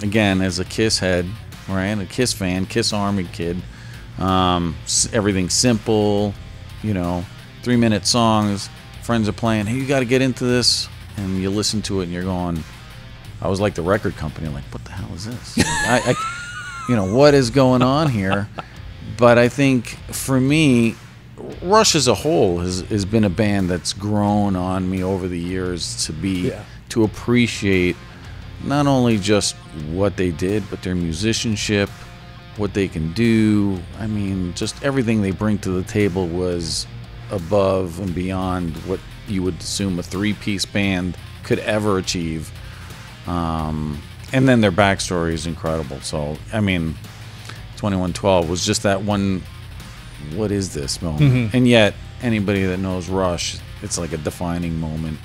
again, as a Kiss head, right, a Kiss fan, Kiss Army kid, everything's simple, 3-minute songs. Friends are playing, hey, you got to get into this, and you listen to it, and you're going. I was like the record company, like, what the hell is this? What is going on here? But I think for me, Rush as a whole has been a band that's grown on me over the years to appreciate not only just what they did, but their musicianship, what they can do. I mean, just everything they bring to the table was above and beyond what you would assume a 3-piece band could ever achieve. And then their backstory is incredible. So, I mean, 2112 was just that one, what is this moment? Mm-hmm. And yet, anybody that knows Rush, it's like a defining moment.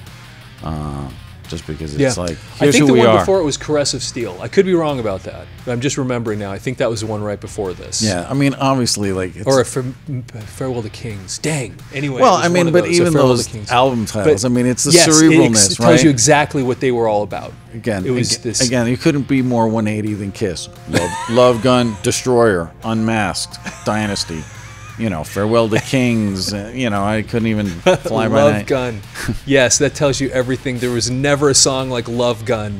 Just because it's like, here's I think who we the one are. before it was Caress of Steel. I could be wrong about that, but I'm just remembering now. I think that was the one right before this. Yeah, I mean, obviously, like, it's, or Farewell to Kings. Dang. Anyway, well, I mean, but even those album titles, I mean, it's the cerebralness, it tells you exactly what they were all about. Again, you couldn't be more 180 than Kiss. Love Gun, Destroyer, Unmasked, Dynasty. Farewell to Kings. I couldn't even fly by night. Love Gun. Yes, that tells you everything. There was never a song like Love Gun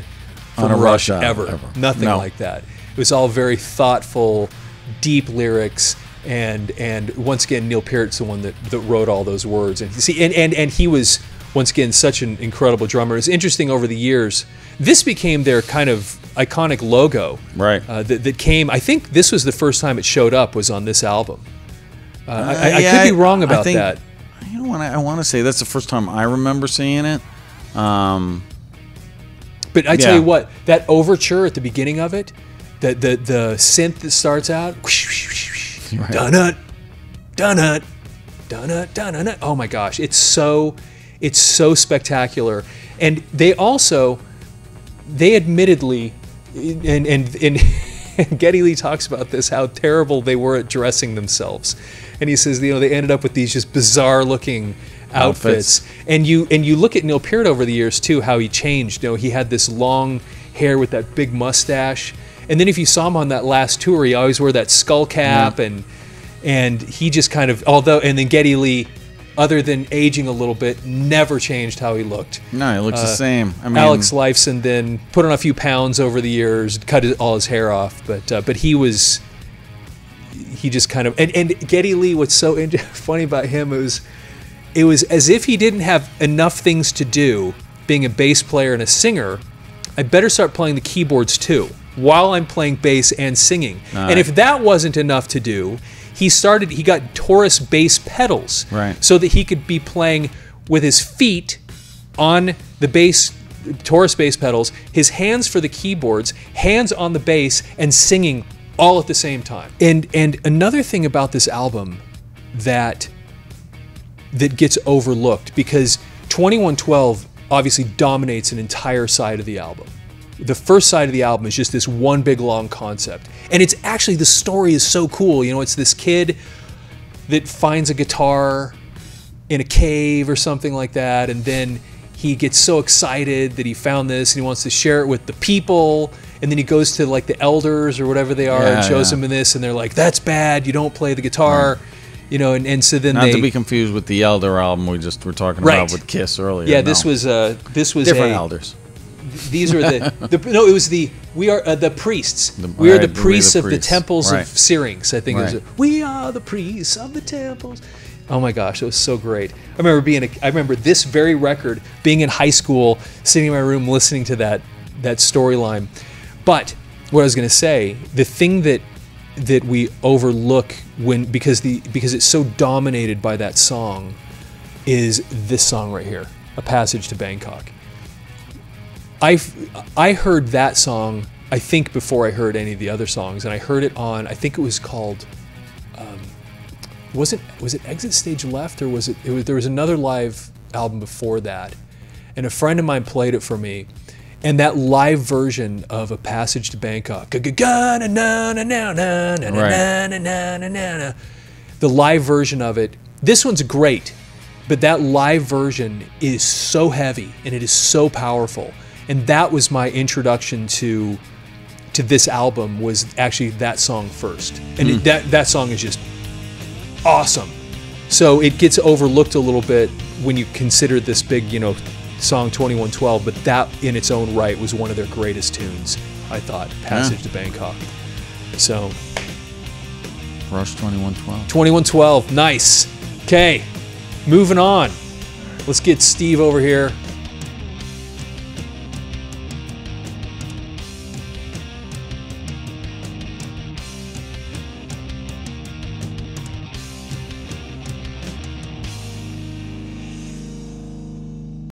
from Rush ever. Nothing like that. It was all very thoughtful, deep lyrics, and once again, Neil Peart's the one that wrote all those words. And he was once again such an incredible drummer. It's interesting over the years. This became their kind of iconic logo. Right. That came. I think this was the first time it showed up. Was on this album. I could be wrong about that. You know what? I want to say that's the first time I remember seeing it. But I tell you what, that overture at the beginning of it, the synth that starts out, dun-nut, dun-nut, dun-nut, dun-nut. Oh my gosh, it's so spectacular. And they admittedly, and Geddy Lee talks about this, how terrible they were at dressing themselves. And he says, they ended up with these just bizarre-looking outfits. And you look at Neil Peart over the years too, how he changed. He had this long hair with that big mustache, and then if you saw him on that last tour, he always wore that skull cap, and he just kind of and then Geddy Lee, other than aging a little bit, never changed how he looked. No, he looks the same. I mean, Alex Lifeson then put on a few pounds over the years, cut all his hair off, but he just kind of and Geddy Lee. What's so funny about him it was as if he didn't have enough things to do being a bass player and a singer. I better start playing the keyboards too while I'm playing bass and singing. And if that wasn't enough to do, he got Taurus bass pedals, right, so that he could be playing with his feet on the bass, Taurus bass pedals, his hands for the keyboards, hands on the bass, and singing all at the same time. And another thing about this album that gets overlooked, because 2112 obviously dominates an entire side of the album. The first side of the album is just this one big long concept. And it's actually, the story is so cool. It's this kid that finds a guitar in a cave or something like that, and then he gets so excited that he found this and he wants to share it with the people, and then he goes to like the elders or whatever they are and shows them this, and they're like, that's bad, you don't play the guitar. And so then not to be confused with the Elder album we just were talking about with Kiss earlier. Yeah, this was different elders. These are we are the priests. We are the priests of the temples of Syrinx. I think it was. We are the priests of the temples. Oh my gosh, it was so great. I remember this very record, being in high school, sitting in my room listening to that storyline. But what I was going to say, the thing that we overlook because it's so dominated by that song, is this song right here, A Passage to Bangkok. I heard that song, I think, before I heard any of the other songs, and I heard it on, I think it was called, was it Exit Stage Left, or there was another live album before that, and a friend of mine played it for me, and that live version of A Passage to Bangkok, the live version of it, this one's great, but that live version is so heavy and it is so powerful. And that was my introduction to to this album was actually that song first. And that song is just awesome. So it gets overlooked a little bit when you consider this big, song 2112, but that in its own right was one of their greatest tunes, I thought, Passage to Bangkok. So Rush 2112. 2112, nice. Okay, moving on. Let's get Steve over here.